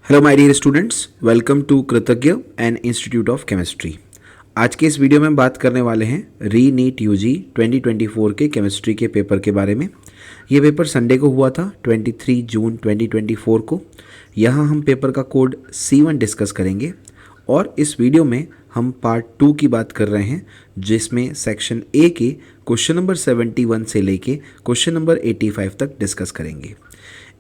Hello my dear students, welcome to Kritagya and institute of chemistry. आज के इस video में बात करने वाले हैं री नीट यूजी 2024 के केमिस्ट्री के पेपर के बारे में। ये पेपर संडे को हुआ था 23 जून 2024 को। यहाँ हम पेपर का कोड C1 डिस्कस करेंगे और इस वीडियो में हम पार्ट 2 की बात कर रहे हैं, जिसमें सेक्शन ए के क्वेश्चन नंबर 71 से लेके क्वेश्चन नंबर 85 तक डिस्कस करेंगे।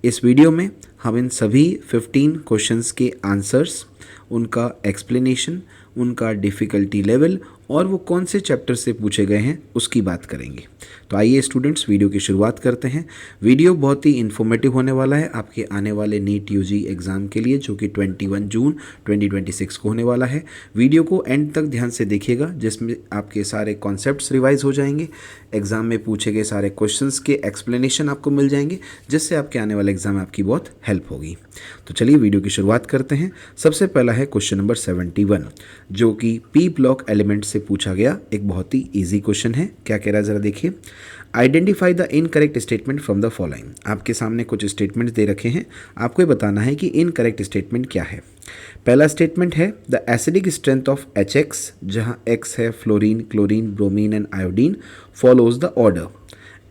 इस वीडियो में हम इन सभी 15 क्वेश्चंस के आंसर्स, उनका एक्सप्लेनेशन, उनका डिफ़िकल्टी लेवल और वो कौन से चैप्टर से पूछे गए हैं उसकी बात करेंगे। तो आइए स्टूडेंट्स, वीडियो की शुरुआत करते हैं। वीडियो बहुत ही इन्फॉर्मेटिव होने वाला है आपके आने वाले नीट यूजी एग्ज़ाम के लिए, जो कि 21 जून 2026 को होने वाला है। वीडियो को एंड तक ध्यान से देखिएगा, जिसमें आपके सारे कॉन्सेप्ट्स रिवाइज हो जाएंगे, एग्ज़ाम में पूछे गए सारे क्वेश्चंस के एक्सप्लेनेशन आपको मिल जाएंगे, जिससे आपके आने वाले एग्ज़ाम में आपकी बहुत हेल्प होगी। तो चलिए वीडियो की शुरुआत करते हैं। सबसे पहला है क्वेश्चन नंबर 71, जो कि पी ब्लॉक एलिमेंट से पूछा गया एक बहुत ही ईजी क्वेश्चन है। क्या कह रहा है ज़रा देखिए। Identify the incorrect statement from the following. आपके सामने कुछ स्टेटमेंट्स दे रखे हैं, आपको ये बताना है कि इनकरेक्ट स्टेटमेंट क्या है। पहला स्टेटमेंट है the acidic strength of HX, जहाँ X है fluorine, chlorine, bromine and iodine, follows the order.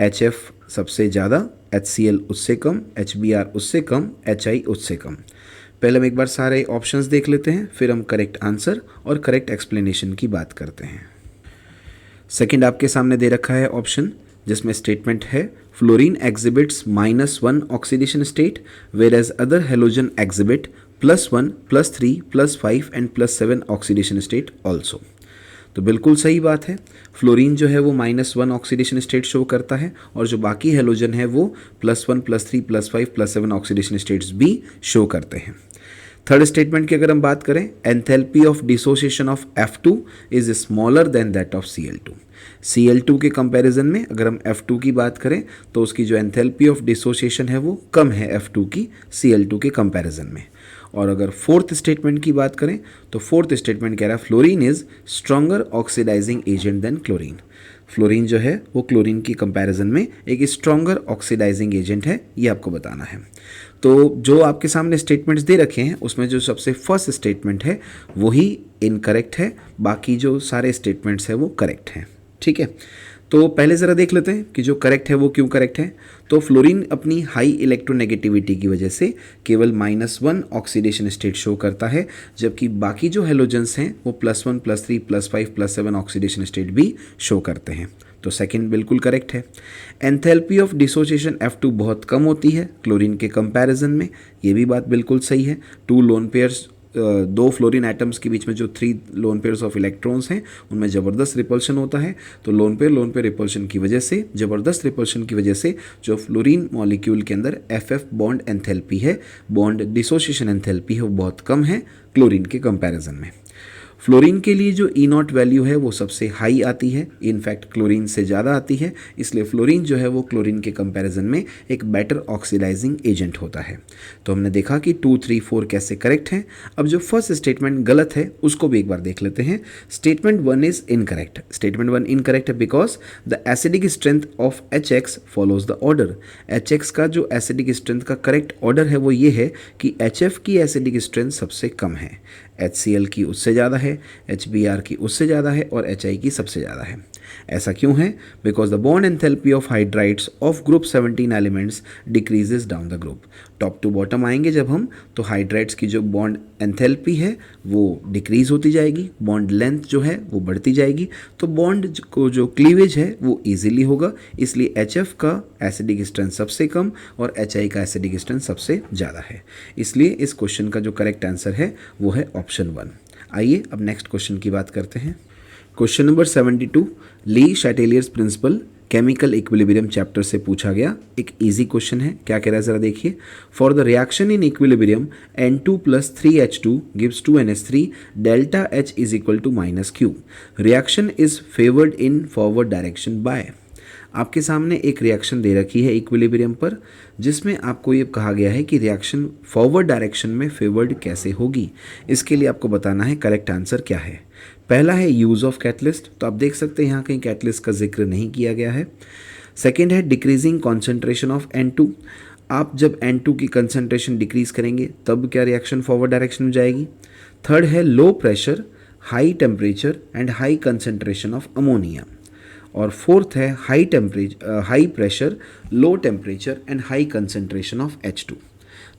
HF सबसे ज़्यादा, HCl उससे कम, HBr उससे कम, HI उससे कम। पहले हम एक बार सारे ऑप्शंस देख लेते हैं, फिर हम करेक्ट आंसर और करेक्ट एक्सप्लेनेशन की बात करते हैं। सेकंड आपके सामने दे रखा है ऑप्शन, जिसमें स्टेटमेंट है fluorine exhibits -1 oxidation state, where as other halogen exhibit +1, +3, +5 and +7 oxidation state also. तो बिल्कुल सही बात है, फ्लोरीन जो है वो -1 ऑक्सीडेशन स्टेट शो करता है और जो बाकी हेलोजन है वो +1, +3, +5, +7 ऑक्सीडेशन स्टेट्स भी शो करते हैं। थर्ड स्टेटमेंट की अगर हम बात करें, enthalpy of dissociation of F2 is smaller than that of Cl2। Cl2 के कंपैरिजन में अगर हम F2 की बात करें तो उसकी जो एंथैल्पी ऑफ डिसोसिएशन है वो कम है F2 की Cl2 के कंपैरिजन में। और अगर फोर्थ स्टेटमेंट की बात करें तो फोर्थ स्टेटमेंट कह रहा है fluorine is stronger oxidizing agent than chlorine. Fluorine जो है वो क्लोरीन की कंपैरिजन में एक स्ट्रॉन्गर ऑक्सीडाइजिंग एजेंट है, ये आपको बताना है। तो जो आपके सामने स्टेटमेंट्स दे रखे हैं उसमें जो सबसे फर्स्ट स्टेटमेंट है वही इनकरेक्ट है, बाकी जो सारे स्टेटमेंट्स हैं वो करेक्ट हैं। ठीक है, तो पहले ज़रा देख लेते हैं कि जो करेक्ट है वो क्यों करेक्ट है। तो फ्लोरीन अपनी हाई इलेक्ट्रोनेगेटिविटी की वजह से केवल -1 ऑक्सीडेशन स्टेट शो करता है, जबकि बाकी जो हेलोजेंस हैं वो +1, +3, +5, +7 ऑक्सीडेशन स्टेट भी शो करते हैं। तो सेकंड बिल्कुल करेक्ट है। एंथैल्पी ऑफ डिसोसिएशन F2 बहुत कम होती है क्लोरीन के कंपैरिजन में, ये भी बात बिल्कुल सही है। 2 लोन पेयर्स, 2 फ्लोरीन एटम्स के बीच में जो 3 लोन पेयर्स ऑफ इलेक्ट्रॉन्स हैं उनमें ज़बरदस्त रिपल्शन होता है। तो लोन पेयर रिपल्शन की वजह से, ज़बरदस्त रिपल्शन की वजह से जो फ्लोरीन मॉलिक्यूल के अंदर FF बॉन्ड एंथैल्पी है, बॉन्ड डिसोसिएशन एंथैल्पी है, वो बहुत कम है क्लोरीन के कंपैरिजन में। फ्लोरीन के लिए जो E0 वैल्यू है वो सबसे हाई आती है, इनफैक्ट क्लोरीन से ज़्यादा आती है, इसलिए फ्लोरीन जो है वो क्लोरीन के कंपैरिजन में एक बेटर ऑक्सीडाइजिंग एजेंट होता है। तो हमने देखा कि 2, 3, 4 कैसे करेक्ट हैं। अब जो फर्स्ट स्टेटमेंट गलत है उसको भी एक बार देख लेते हैं। Statement 1 is incorrect. Statement 1 incorrect है because the acidic strength of HX follows the order. HX का जो एसिडिक स्ट्रेंथ का करेक्ट ऑर्डर है वो ये है कि HF की एसिडिक स्ट्रेंथ सबसे कम है, HCl की उससे ज़्यादा है, HBr की उससे ज़्यादा है और HI की सबसे ज़्यादा है। ऐसा क्यों है? Because the bond enthalpy of hydrides of group 17 elements decreases down the group. Top to bottom आएंगे जब हम, तो हाइड्राइड्स की जो बॉन्ड एंथैल्पी है वो डिक्रीज होती जाएगी, बॉन्ड लेंथ जो है वो बढ़ती जाएगी, तो बॉन्ड को जो क्लीवेज है वो ईजिली होगा। इसलिए HF का एसिडिक स्ट्रेंथ सबसे कम और HI का एसिडिक स्ट्रेंथ सबसे ज़्यादा है। इसलिए इस क्वेश्चन का जो करेक्ट आंसर है वो है ऑप्शन 1। आइए अब नेक्स्ट क्वेश्चन की बात करते हैं। क्वेश्चन नंबर 72 ली शैटेलियर्स प्रिंसिपल केमिकल इक्विलिब्रियम चैप्टर से पूछा गया एक इजी क्वेश्चन है। क्या कह रहा है ज़रा देखिए। For the reaction in equilibrium N2 + 3H2 gives 2NH3 delta H is equal to -Q। Reaction is favoured in forward direction by. आपके सामने एक रिएक्शन दे रखी है इक्विलिब्रियम पर, जिसमें आपको ये कहा गया है कि रिएक्शन फॉरवर्ड डायरेक्शन में फेवर्ड कैसे होगी। इसके लिए आपको बताना है करेक्ट आंसर क्या है। पहला है यूज़ ऑफ कैटलिस्ट, तो आप देख सकते हैं यहाँ कहीं कैटलिस्ट का जिक्र नहीं किया गया है। सेकेंड है डिक्रीजिंग कॉन्सेंट्रेशन ऑफ N2। आप जब N2 की कंसंट्रेशन डिक्रीज करेंगे तब क्या रिएक्शन फॉरवर्ड डायरेक्शन में जाएगी। थर्ड है low pressure, high temperature and high concentration of ammonia. और फोर्थ है high pressure, low temperature and high concentration of H2।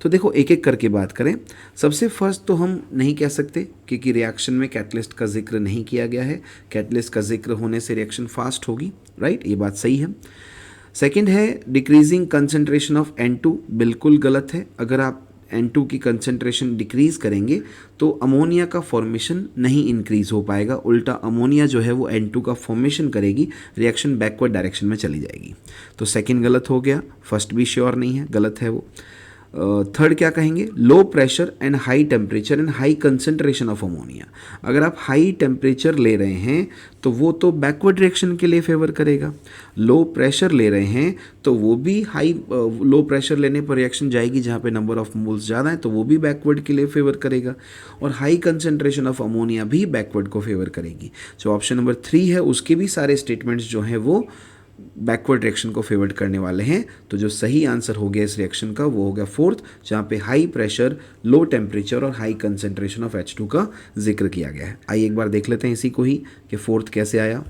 तो देखो एक एक करके बात करें। सबसे फर्स्ट तो हम नहीं कह सकते क्योंकि रिएक्शन में कैटलिस्ट का जिक्र नहीं किया गया है। कैटलिस्ट का जिक्र होने से रिएक्शन फास्ट होगी, राइट, ये बात सही है। सेकंड है डिक्रीजिंग कंसंट्रेशन ऑफ N2, बिल्कुल गलत है। अगर आप N2 की कंसंट्रेशन डिक्रीज करेंगे तो अमोनिया का फॉर्मेशन नहीं इंक्रीज हो पाएगा, उल्टा अमोनिया जो है वो N2 का फॉर्मेशन करेगी, रिएक्शन बैकवर्ड डायरेक्शन में चली जाएगी। तो सेकंड गलत हो गया, फर्स्ट भी श्योर नहीं है, गलत है वो। थर्ड क्या कहेंगे, low pressure and high temperature and high concentration of ammonia. अगर आप हाई टेम्परेचर ले रहे हैं तो वो तो बैकवर्ड रिएक्शन के लिए फेवर करेगा। लो प्रेशर ले रहे हैं तो वो भी लो प्रेशर लेने पर रिएक्शन जाएगी जहाँ पे नंबर ऑफ मोल्स ज़्यादा है, तो वो भी बैकवर्ड के लिए फेवर करेगा। और हाई कंसंट्रेशन ऑफ अमोनिया भी बैकवर्ड को फेवर करेगी। जो ऑप्शन नंबर 3 है उसके भी सारे स्टेटमेंट्स जो हैं वो बैकवर्ड रिएक्शन को फेवर्ड करने वाले हैं। तो जो सही आंसर हो गया इस रिएक्शन का वो हो गया फोर्थ, जहाँ पे हाई प्रेशर, लो टेम्परेचर और हाई कंसंट्रेशन ऑफ H2 का जिक्र किया गया है। आइए एक बार देख लेते हैं इसी को ही कि फोर्थ कैसे आया।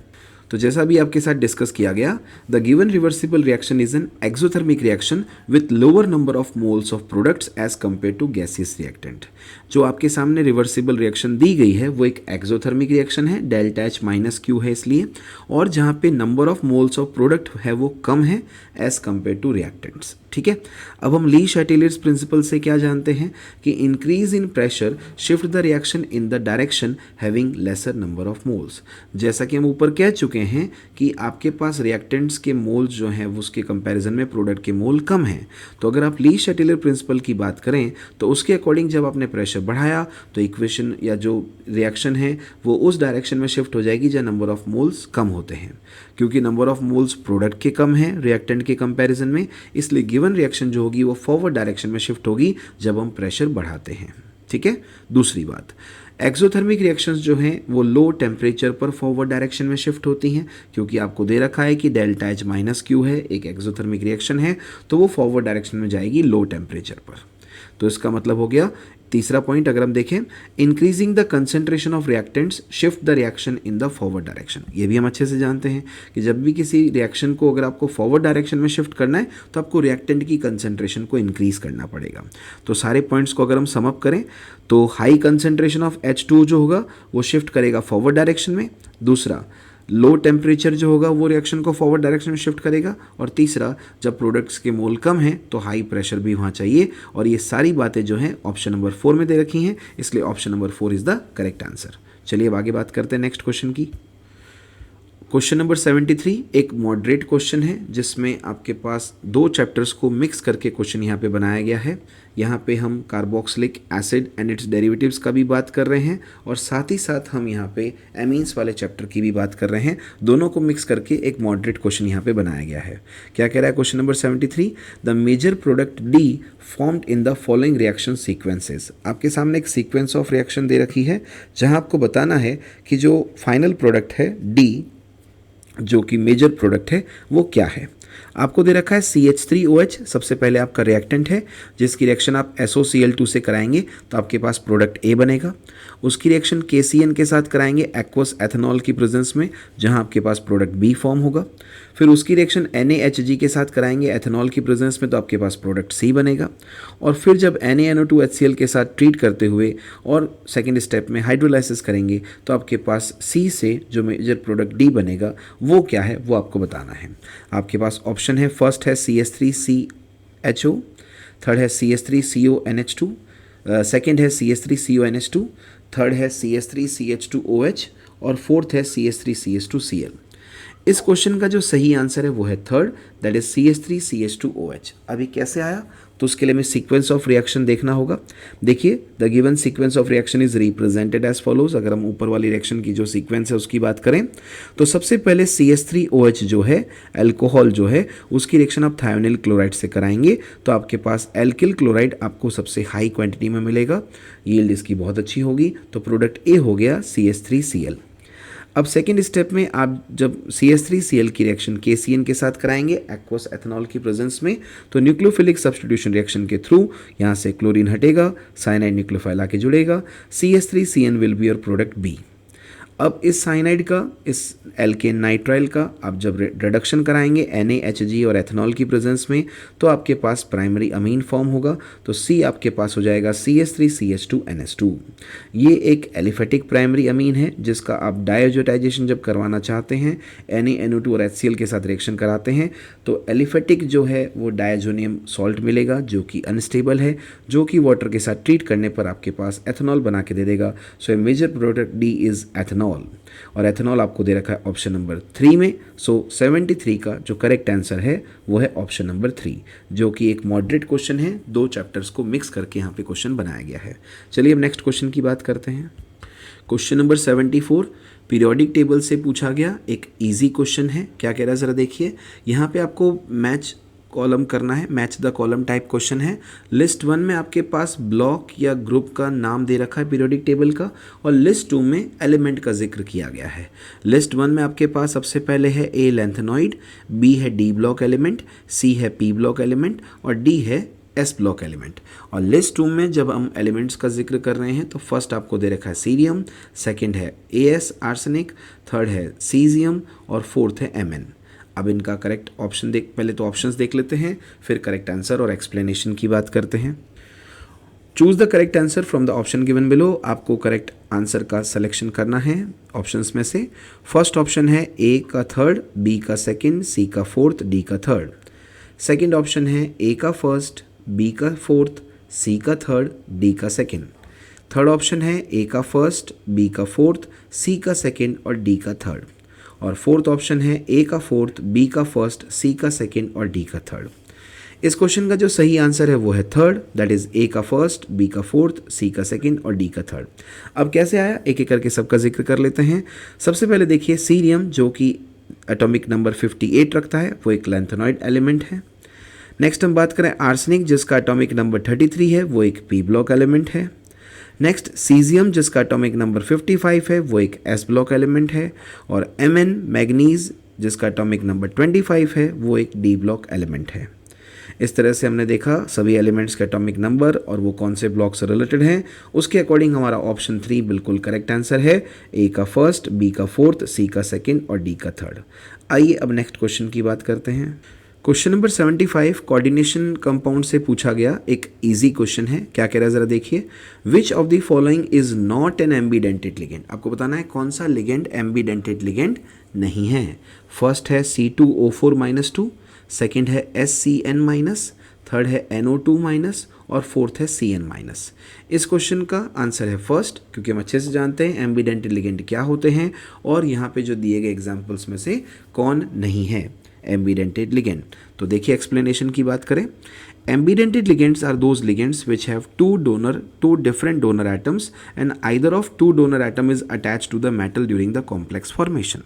तो जैसा भी आपके साथ डिस्कस किया गया, the given reversible reaction is an exothermic reaction with lower number of moles of products as compare to gaseous reactant. जो आपके सामने रिवर्सिबल रिएक्शन दी गई है वो एक एक्सोथर्मिक रिएक्शन है, डेल्टा H माइनस क्यू है इसलिए, और जहाँ पे number of moles of product है वो कम है एज कंपेयर टू रिएक्टेंट्स। ठीक है, अब हम ली शैटिलियर्स प्रिंसिपल से क्या जानते हैं कि increase in pressure shift the reaction in the direction having laser number of moles. जैसा कि हम ऊपर कह चुके हैं कि आपके पास रिएक्टेंट्स के मोल्स जो हैं वो उसके कंपैरिजन में प्रोडक्ट के मोल कम हैं। तो अगर आप ली शैटिलियर प्रिंसिपल की बात करें तो उसके अकॉर्डिंग जब आपने प्रेशर बढ़ाया तो इक्वेशन या जो रिएक्शन है वो उस डायरेक्शन में शिफ्ट हो जाएगी जहाँ नंबर ऑफ मोल्स कम होते हैं। क्योंकि नंबर ऑफ मोल्स प्रोडक्ट के कम है रिएक्टेंट के कंपैरिजन में, इसलिए गिवन रिएक्शन जो होगी वो फॉरवर्ड डायरेक्शन में शिफ्ट होगी जब हम प्रेशर बढ़ाते हैं। ठीक है, दूसरी बात, एक्सोथर्मिक रिएक्शंस जो हैं वो लो टेम्परेचर पर फॉरवर्ड डायरेक्शन में शिफ्ट होती हैं, क्योंकि आपको दे रखा है कि डेल्टा H माइनस क्यू है, एक एक्सोथर्मिक रिएक्शन है, तो वो फॉरवर्ड डायरेक्शन में जाएगी लो टेम्परेचर पर। तो इसका मतलब हो गया तीसरा पॉइंट, अगर हम देखें, increasing the concentration of reactants shift the reaction in the forward direction. ये भी हम अच्छे से जानते हैं कि जब भी किसी रिएक्शन को अगर आपको फॉरवर्ड डायरेक्शन में शिफ्ट करना है तो आपको रिएक्टेंट की कंसंट्रेशन को इंक्रीज करना पड़ेगा। तो सारे पॉइंट्स को अगर हम सम अप करें तो हाई कंसंट्रेशन ऑफ H2 जो होगा वो शिफ्ट करेगा फॉरवर्ड डायरेक्शन में, दूसरा लो टेम्परेचर जो होगा वो रिएक्शन को फॉरवर्ड डायरेक्शन में शिफ्ट करेगा, और तीसरा जब प्रोडक्ट्स के मोल कम हैं तो हाई प्रेशर भी वहाँ चाहिए। और ये सारी बातें जो हैं ऑप्शन नंबर 4 में दे रखी हैं, इसलिए option number 4 is the correct answer. चलिए अब आगे बात करते हैं नेक्स्ट क्वेश्चन की। क्वेश्चन नंबर 73 एक मॉडरेट क्वेश्चन है जिसमें आपके पास दो चैप्टर्स को मिक्स करके क्वेश्चन यहाँ पे बनाया गया है। यहाँ पे हम carboxylic acid and it's derivatives का भी बात कर रहे हैं और साथ ही साथ हम यहाँ पे एमीन्स वाले चैप्टर की भी बात कर रहे हैं। दोनों को मिक्स करके एक मॉडरेट क्वेश्चन यहाँ पे बनाया गया है। क्या कह रहा है question number 73, the major product D formed in the following reaction sequences. आपके सामने एक सीक्वेंस ऑफ रिएक्शन दे रखी है जहाँ आपको बताना है कि जो फाइनल प्रोडक्ट है D जो कि मेजर प्रोडक्ट है वो क्या है। आपको दे रखा है CH3OH सबसे पहले आपका रिएक्टेंट है, जिसकी रिएक्शन आप SOCl2 से कराएंगे तो आपके पास प्रोडक्ट A बनेगा। उसकी रिएक्शन KCN के साथ कराएंगे एक्वस एथेनॉल की प्रेजेंस में, जहां आपके पास प्रोडक्ट B फॉर्म होगा। फिर उसकी रिएक्शन NaHG के साथ कराएंगे एथेनॉल की प्रेजेंस में, तो आपके पास प्रोडक्ट C बनेगा। और फिर जब NaNO2HCl के साथ ट्रीट करते हुए और सेकेंड स्टेप में हाइड्रोलाइसिस करेंगे तो आपके पास C से जो मेजर प्रोडक्ट D बनेगा वो क्या है वो आपको बताना है। आपके पास ऑप्शन है, फर्स्ट है CH3CHO, थर्ड है CH3CONH2, सेकेंड है CH3CONH2, थर्ड है CH3CH2OH और फोर्थ है CH3CH2Cl। इस क्वेश्चन का जो सही आंसर है वो है थर्ड, दैट इज CH3CH2OH। अभी कैसे आया तो उसके लिए हमें सीक्वेंस ऑफ रिएक्शन देखना होगा। देखिए, the given sequence of reaction is represented as follows. अगर हम ऊपर वाली रिएक्शन की जो सीक्वेंस है उसकी बात करें तो सबसे पहले CH3OH जो है अल्कोहल जो है उसकी रिएक्शन आप थायोनिल क्लोराइड से कराएंगे तो आपके पास एल्किल क्लोराइड आपको सबसे हाई क्वांटिटी में मिलेगा, यील्ड इसकी बहुत अच्छी होगी, तो प्रोडक्ट A हो गया CH3Cl। अब सेकेंड स्टेप में आप जब CH3Cl की रिएक्शन KCN के साथ कराएंगे एक्वस एथेनॉल की प्रेजेंस में, तो न्यूक्लियोफिलिक सब्स्टिट्यूशन रिएक्शन के थ्रू यहाँ से क्लोरीन हटेगा, साइनाइड न्यूक्लियोफाइल आके जुड़ेगा, CH3CN will be your product B। अब इस साइनाइड का, इस एल्केन नाइट्राइल का आप जब रिडक्शन कराएंगे NaHG और एथेनॉल की प्रेजेंस में, तो आपके पास प्राइमरी अमीन फॉर्म होगा। तो C आपके पास हो जाएगा CH3CH2NH2। ये एक एलिफेटिक प्राइमरी अमीन है जिसका आप डायजोटाइजेशन जब करवाना चाहते हैं NaNO2 और HCl के साथ रिएक्शन कराते हैं तो एलिफेटिक जो है वो डायजोनियम सॉल्ट मिलेगा जो कि अनस्टेबल है, जो कि वाटर के साथ ट्रीट करने पर आपके पास एथेनॉल बना के दे देगा। So a major product D is ethanol, और एथेनॉल आपको दे रखा है ऑप्शन नंबर 3 में। सो 73 का जो करेक्ट आंसर है वो है ऑप्शन नंबर 3, जो कि एक मॉडरेट क्वेश्चन है, 2 चैप्टर्स को मिक्स करके यहाँ पे क्वेश्चन बनाया गया है। चलिए अब नेक्स्ट क्वेश्चन की बात करते हैं। क्वेश्चन नंबर 74 पीरियोडिक टेबल से पूछा गया एक इजी क्वेश्चन है। क्या कह रहा है ज़रा देखिए, यहाँ पे आपको मैच कॉलम करना है, match the column type question है। लिस्ट 1 में आपके पास ब्लॉक या ग्रुप का नाम दे रखा है पीरियोडिक टेबल का, और लिस्ट 2 में एलिमेंट का जिक्र किया गया है। लिस्ट 1 में आपके पास सबसे पहले है A लैंथेनॉइड, B है D ब्लॉक एलिमेंट, C है P ब्लॉक एलिमेंट और D है S ब्लॉक एलिमेंट। और लिस्ट 2 में जब हम एलिमेंट्स का जिक्र कर रहे हैं तो फर्स्ट आपको दे रखा है सीरियम, सेकेंड है AS आर्सेनिक, थर्ड है सीजियम और फोर्थ है Mn। अब इनका करेक्ट ऑप्शन पहले तो ऑप्शंस देख लेते हैं, फिर करेक्ट आंसर और एक्सप्लेनेशन की बात करते हैं। Choose the correct answer from the option given below. आपको करेक्ट आंसर का सिलेक्शन करना है ऑप्शंस में से। फर्स्ट ऑप्शन है A का थर्ड, B का सेकंड, C का फोर्थ, D का थर्ड। सेकंड ऑप्शन है A का फर्स्ट, B का फोर्थ, C का थर्ड, D का सेकंड। थर्ड ऑप्शन है A का फर्स्ट, B का फोर्थ, C का सेकंड और D का थर्ड। और फोर्थ ऑप्शन है A का फोर्थ, B का फर्स्ट, C का सेकंड और D का थर्ड। इस क्वेश्चन का जो सही आंसर है वो है थर्ड, दैट इज A का फर्स्ट, B का फोर्थ, C का सेकंड और D का थर्ड। अब कैसे आया, एक एक करके सबका जिक्र कर लेते हैं। सबसे पहले देखिए सीरियम जो कि एटॉमिक नंबर 58 रखता है, वो एक लैंथेनॉइड एलिमेंट है। नेक्स्ट हम बात करें आर्सेनिक जिसका एटॉमिक नंबर 33 है, वो एक P ब्लॉक एलिमेंट है। नेक्स्ट सीजियम जिसका एटॉमिक नंबर 55 है, वो एक S ब्लॉक एलिमेंट है। और Mn मैग्नीज जिसका एटॉमिक नंबर 25 है, वो एक D ब्लॉक एलिमेंट है। इस तरह से हमने देखा सभी एलिमेंट्स के एटॉमिक नंबर और वो कौन से ब्लॉक से रिलेटेड हैं। उसके अकॉर्डिंग हमारा ऑप्शन 3 बिल्कुल करेक्ट आंसर है। A का फर्स्ट, B का फोर्थ, C का सेकंड और D का थर्ड। आइए अब नेक्स्ट क्वेश्चन की बात करते हैं। क्वेश्चन नंबर 75 कोऑर्डिनेशन कंपाउंड से पूछा गया एक इजी क्वेश्चन है। क्या कह रहा है ज़रा देखिए, which of the following is not an एम्बीडेंटेड ligand. आपको बताना है कौन सा लिगेंड एम्बीडेंटेड लिगेंड नहीं है। फर्स्ट है C2O4-2, सेकेंड है SCN-, थर्ड है NO2- और फोर्थ है CN-। इस क्वेश्चन का आंसर है फर्स्ट, क्योंकि हम अच्छे से जानते हैं एम्बीडेंटेड लिगेंड क्या होते हैं और यहाँ पे जो दिए गए एग्जाम्पल्स में से कौन नहीं है एम्बीडेंटेड लिगेंड। तो देखिए एक्सप्लेनेशन की बात करें। Ambidentate ligands are those ligands which have two different donor atoms and either of two donor atom is attached to the metal during the complex formation.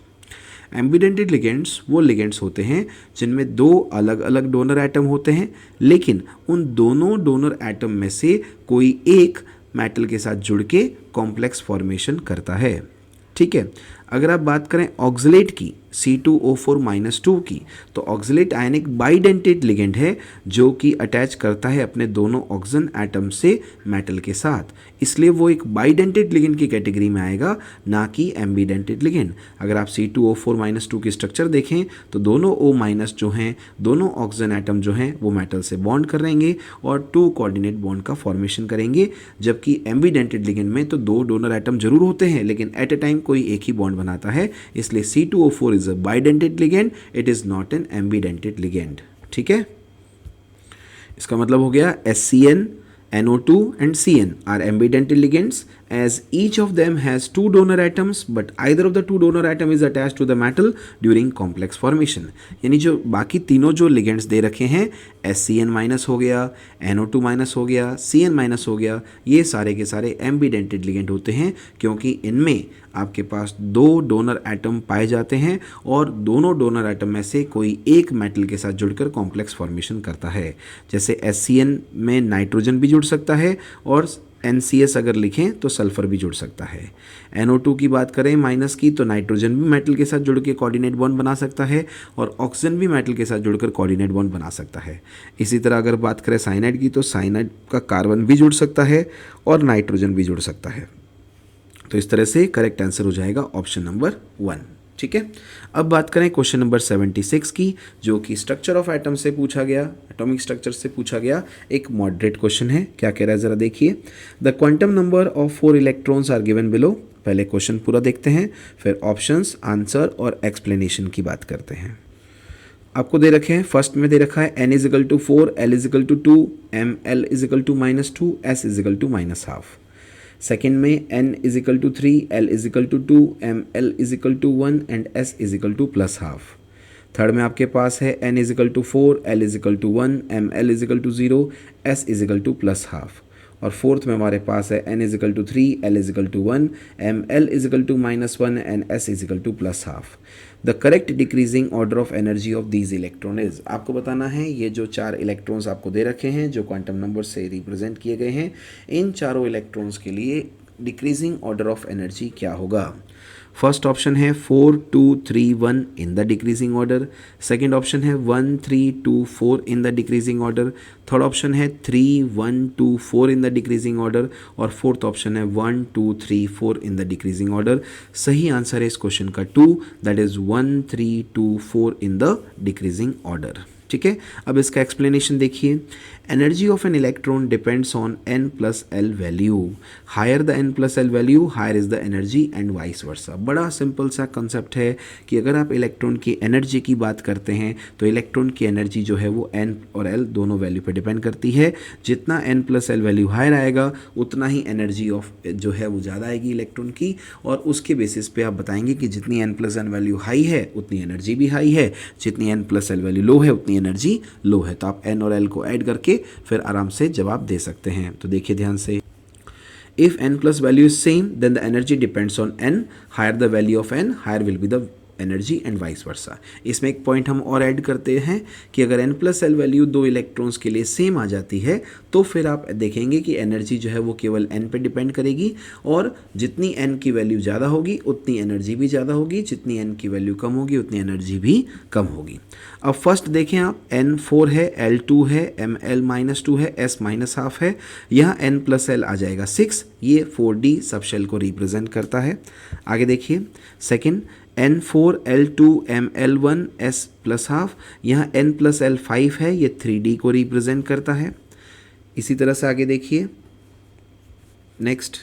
Ambidentate ligands वो ligands होते हैं जिनमें 2 अलग अलग डोनर एटम होते हैं, लेकिन उन दोनों डोनर एटम में से कोई एक मेटल के साथ जुड़ के कॉम्प्लेक्स फॉर्मेशन करता है। ठीक है, अगर आप बात करें ऑक्सलेट की C2O4-2 की, तो ऑक्सलेट आयनिक बाइडेंटेट लिगेंड है जो कि अटैच करता है अपने दोनों ऑक्सीजन एटम से मेटल के साथ, इसलिए वो एक बाइडेंटेट लिगेंड की कैटेगरी में आएगा, ना कि एम्बीडेंटेट लिगेंड। अगर आप C2O4-2 की स्ट्रक्चर देखें तो दोनों O- जो हैं, दोनों ऑक्सीजन एटम जो हैं वो मेटल से बॉन्ड करेंगे और 2 कोऑर्डिनेट बॉन्ड का फॉर्मेशन करेंगे, जबकि एम्बीडेंटेट लिगेंड में तो 2 डोनर एटम जरूर होते हैं लेकिन एट ए टाइम कोई एक ही बॉन्ड बनाता है, इसलिए C2O4 is a bidentate ligand, it is not an एम्बीडेंटेड ligand. ठीक है, इसका मतलब हो गया SCN, NO2 and CN are ambidentate ligands as each of them has 2 donor atoms but either of the 2 donor atom is attached to the metal during complex formation। यानी जो बाकी तीनों जो ligands दे रखे हैं, SCN- हो गया, NO2- हो गया, CN- हो गया, ये सारे के सारे ambidentate ligand होते हैं क्योंकि इनमें आपके पास 2 डोनर एटम पाए जाते हैं और दोनों डोनर एटम में से कोई एक मेटल के साथ जुड़कर कॉम्प्लेक्स फॉर्मेशन करता है। जैसे SCN में नाइट्रोजन भी जुड़ सकता है और NCS अगर लिखें तो सल्फ़र भी जुड़ सकता है। NO2 की बात करें माइनस की, तो नाइट्रोजन भी मेटल के साथ जुड़ के कोऑर्डिनेट बॉन्ड बना सकता है और ऑक्सीजन भी मेटल के साथ जुड़कर कोऑर्डिनेट बॉन्ड बना सकता है। इसी तरह अगर बात करें साइनाइड की, तो साइनाइड का कार्बन भी जुड़ सकता है और नाइट्रोजन भी जुड़ सकता है। तो इस तरह से करेक्ट आंसर हो जाएगा ऑप्शन नंबर 1। ठीक है, अब बात करें क्वेश्चन नंबर 76 की, जो कि स्ट्रक्चर ऑफ एटम से पूछा गया, एटॉमिक स्ट्रक्चर से पूछा गया एक मॉडरेट क्वेश्चन है। क्या कह रहा है ज़रा देखिए। The quantum number of 4 electrons are given below. पहले क्वेश्चन पूरा देखते हैं, फिर ऑप्शंस, आंसर और एक्सप्लेनेशन की बात करते हैं। आपको दे रखे हैं, फर्स्ट में दे रखा है n is equal to 4, l is equal to 2, m l is equal to -2, s is equal to -12। Second में n is equal to 3, l is equal to 2, m l is equal to 1 and s is equal to +12। Third में आपके पास है n is equal to 4, l is equal to 1, m l is equal to 0, s is equal to +12। और fourth में हमारे पास है n is equal to 3, l is equal to 1, m l is equal to -1 and s is equal to +12। The correct decreasing order of energy of these electron is. आपको बताना है ये जो 4 इलेक्ट्रॉन्स आपको दे रखे हैं, जो क्वांटम नंबर से रिप्रेजेंट किए गए हैं, इन चारों इलेक्ट्रॉन्स के लिए डिक्रीजिंग ऑर्डर ऑफ एनर्जी क्या होगा। फर्स्ट ऑप्शन है 4 2 3 1 इन the decreasing order. Second option है 1 3 2 4 इन the decreasing order. Third option है 3 1 2 4 इन द डिक्रीजिंग ऑर्डर और फोर्थ ऑप्शन है 1 2 3 4 इन द डिक्रीजिंग ऑर्डर। सही आंसर है इस क्वेश्चन का 2, that is 1 3 2 4 in the decreasing order. ठीक है, अब इसका एक्सप्लेनेशन देखिए। Energy of an electron depends on n plus L value. Higher the n plus L value, higher is the energy and vice versa. बड़ा simple सा concept है कि अगर आप इलेक्ट्रॉन की एनर्जी की बात करते हैं तो इलेक्ट्रॉन की एनर्जी जो है वो n और l दोनों वैल्यू पे डिपेंड करती है। जितना n plus L value higher आएगा उतना ही एनर्जी ऑफ जो है वो ज़्यादा आएगी इलेक्ट्रॉन की, और उसके बेसिस पे आप बताएंगे कि जितनी n plus N value high है उतनी एनर्जी भी हाई है, जितनी n plus L value low है उतनी एनर्जी लो है। तो आप n और l को ऐड करके फिर आराम से जवाब दे सकते हैं। तो देखिए ध्यान से, if n plus value is same then the energy depends on n, higher the value of n higher will be the energy and vice versa. इसमें एक पॉइंट हम और ऐड करते हैं कि अगर n plus L value 2 electrons के लिए सेम आ जाती है तो फिर आप देखेंगे कि एनर्जी जो है वो केवल n पे डिपेंड करेगी, और जितनी n की वैल्यू ज़्यादा होगी उतनी एनर्जी भी ज़्यादा होगी, जितनी n की वैल्यू कम होगी उतनी एनर्जी भी कम होगी। अब फर्स्ट देखें आप, n 4 है, l 2 है, m l -2 है, s -12 है, यहाँ n प्लस एल आ जाएगा 6, ये 4d सब शेल को रिप्रेजेंट करता है। आगे देखिए second, n4 l2 m l1 s +12, यहाँ n प्लस एल 5 है, ये 3d को रिप्रेजेंट करता है। इसी तरह से आगे देखिए नेक्स्ट,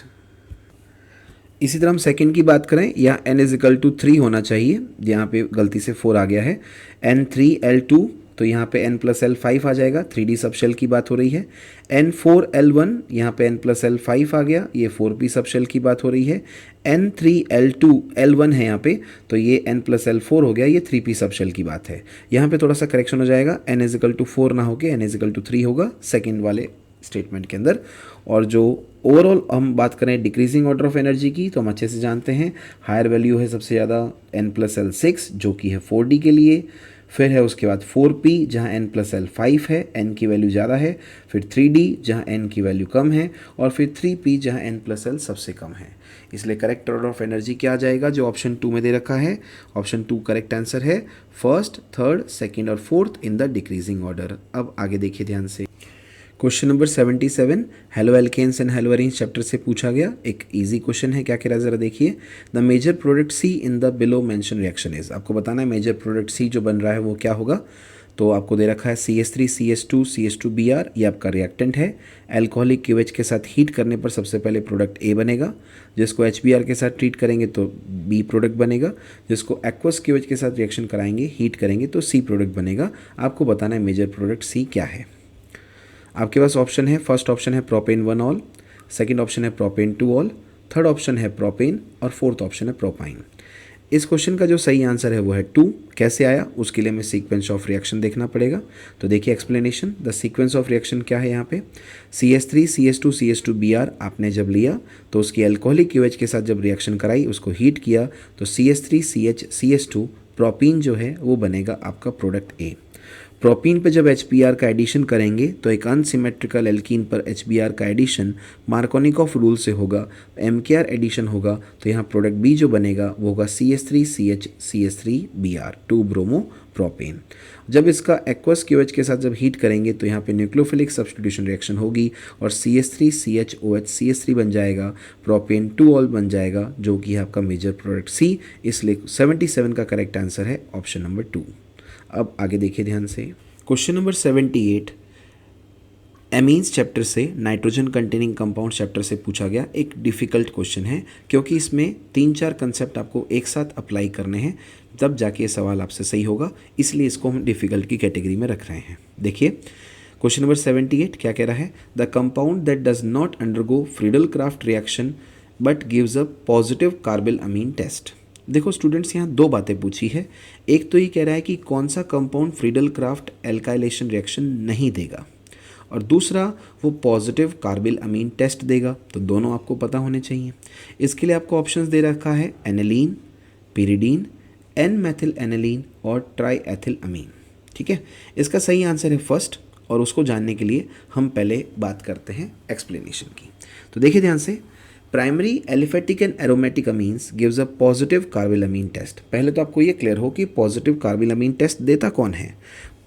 इसी तरह हम सेकंड की बात करें, यहाँ n इजिकल टू 3 होना चाहिए, यहाँ पे गलती से 4 आ गया है। n3 l2, तो यहाँ पे n प्लस एल 5 आ जाएगा, 3d सब शेल की बात हो रही है। n4 l1, यहाँ पे n प्लस एल 5 आ गया, ये 4p सब शेल की बात हो रही है। n3 l2 l1 है यहाँ पे, तो ये n प्लस एल 4 हो गया, ये 3p सब शेल की बात है। यहाँ पे थोड़ा सा करेक्शन हो जाएगा, n इजिकल टू 4 ना होके n इजिकल टू 3 होगा सेकेंड वाले स्टेटमेंट के अंदर। और जो ओवरऑल हम बात करें डिक्रीजिंग ऑर्डर ऑफ एनर्जी की, तो हम अच्छे से जानते हैं हायर वैल्यू है सबसे ज़्यादा n प्लस एल 6 जो कि है 4d के लिए, फिर है उसके बाद 4p जहाँ n प्लस एल 5 है, n की वैल्यू ज़्यादा है, फिर 3d जहाँ n की वैल्यू कम है, और फिर 3p जहाँ n प्लस एल सबसे कम है। इसलिए करेक्ट ऑर्डर ऑफ एनर्जी क्या आ जाएगा, जो ऑप्शन 2 में दे रखा है। ऑप्शन 2 करेक्ट आंसर है, फर्स्ट, थर्ड, सेकेंड और fourth in the decreasing order. अब आगे देखिए ध्यान से, question number 77 haloalkanes and haloarenes chapter से पूछा गया एक इजी क्वेश्चन है। क्या कह रहा है ज़रा देखिए। The major product C in the below mention reaction is. आपको बताना है मेजर प्रोडक्ट सी जो बन रहा है वो क्या होगा। तो आपको दे रखा है CH3 CH2 CH2Br, ये आपका रिएक्टेंट है। एल्कोहलिक QH के साथ हीट करने पर सबसे पहले प्रोडक्ट A बनेगा, जिसको HBr के साथ ट्रीट करेंगे तो B प्रोडक्ट बनेगा, जिसको एक्वस QH के साथ रिएक्शन कराएंगे हीट करेंगे तो C प्रोडक्ट बनेगा। आपको बताना है मेजर प्रोडक्ट C क्या है। आपके पास ऑप्शन है, फर्स्ट ऑप्शन है प्रोपेन 1 ऑल, सेकंड ऑप्शन है प्रोपेन 2 ऑल, थर्ड ऑप्शन है प्रोपेन और फोर्थ ऑप्शन है प्रोपाइन। इस क्वेश्चन का जो सही आंसर है वो है 2। कैसे आया उसके लिए हमें सीक्वेंस ऑफ रिएक्शन देखना पड़ेगा। तो देखिए explanation, the sequence of reaction क्या है यहाँ पे। CH3 CH2 CH2Br आपने जब लिया तो उसकी एल्कोहलिक QH के साथ जब रिएक्शन कराई, उसको हीट किया तो CH3 CH CH2 प्रोपीन जो है वो बनेगा आपका प्रोडक्ट A। प्रोपीन पे जब HBr का एडिशन करेंगे तो एक अनसिमेट्रिकल एल्कीन पर HBr का एडिशन मार्कोनिकॉफ रूल से होगा, MKr एडिशन होगा तो यहाँ प्रोडक्ट B जो बनेगा वो होगा CH3CH CH3Br 2 ब्रोमो प्रोपेन। जब इसका एक्वस QH के साथ जब हीट करेंगे तो यहाँ पे न्यूक्लियोफिलिक सब्स्टिट्यूशन रिएक्शन होगी और CH3CHOH CH3 बन जाएगा, प्रोपेन 2 ऑल बन जाएगा जो कि है आपका मेजर प्रोडक्ट C। इसलिए 77 का करेक्ट आंसर है ऑप्शन नंबर 2। अब आगे देखिए ध्यान से, क्वेश्चन नंबर 78 एमीन्स चैप्टर से, नाइट्रोजन कंटेनिंग कंपाउंड चैप्टर से पूछा गया एक डिफ़िकल्ट क्वेश्चन है क्योंकि इसमें 3-4 कंसेप्ट आपको एक साथ अप्लाई करने हैं, तब जाके ये सवाल आपसे सही होगा, इसलिए इसको हम डिफ़िकल्ट की कैटेगरी में रख रहे हैं। देखिए क्वेश्चन नंबर 78 क्या कह रहा है, the compound that does not undergo Friedel Crafts reaction but gives a positive carbylamine test. देखो स्टूडेंट्स, यहाँ 2 बातें पूछी है। एक तो ये कह रहा है कि कौन सा compound Friedel Crafts alkylation reaction नहीं देगा, और दूसरा वो पॉजिटिव कार्बिल अमीन टेस्ट देगा। तो दोनों आपको पता होने चाहिए। इसके लिए आपको ऑप्शंस दे रखा है aniline, pyridine, N methylaniline और ट्राई एथिल अमीन। ठीक है, इसका सही आंसर है फर्स्ट, और उसको जानने के लिए हम पहले बात करते हैं एक्सप्लेनेशन की। तो देखिए ध्यान से, primary aliphatic and aromatic amines gives a positive carbylamine test. पहले तो आपको ये क्लियर हो कि पॉजिटिव कार्बिल अमीन टेस्ट देता कौन है।